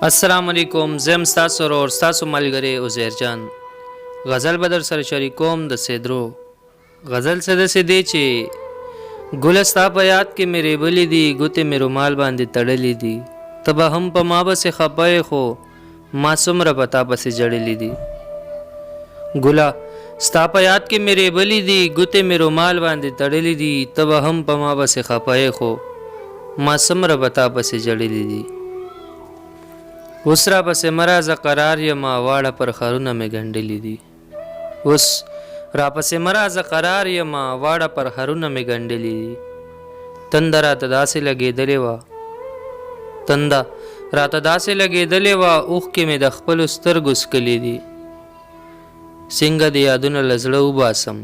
السلام علیکم. زم ستاسو ورور ستاسو ملګری عزیر جان. غزل بدر سره شریکوم د سیدرو. غزل څه د سیدې چې ګل ستا په یاد کې مې ریبلې دي، ګوتې مې رومال باندې تړلې دي. ته به هم په ما پسې خفه یې، خو ما څومره په تا پسې ژړلې دي. ګله ستا په یاد کې مې ریبلې دي، ګوتې مې رومال باندې تړلې دي. ته به هم په ما پسې خفه یې، خو ما څومره په تا پسې ژړلې دي. اوس را پسې مرازه قرار یما، واړه پر خرونه مې ګنډلې دي. اوس را پسې مرازه قرار یما، واړه پر خرونه مې ګنډلې دي. تنده راته داسې لګېدلې وه، تنده راته داسې لګېدلې وه، اوښکې مې د خپلو سترګو څکلې دي. څنګه د یادونه له زړه وباسم،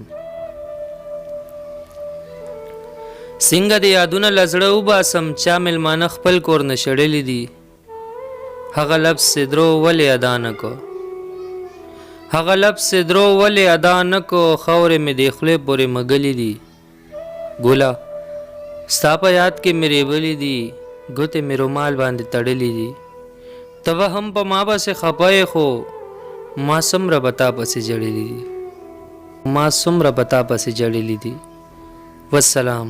څنګه د یادونه له زړه وباسم، چا مېلمانه خپل کور نه شړلې دي. هغه لفظ سیدرو ولې ادا نه کو، هغه لفظ سیدرو ولې ادا نه کو، خاورې مې د خولې پورې مږلې دي. ګله ستا په یاد کې مې ریبلې دي، ګوتې مې رومال باندې تړلې دي. ته به هم په ما پسې خفه یې، خو ما څومره په تا پسې ژړلې دي، ما څومره په تا پسې ژړلې دي. والسلام.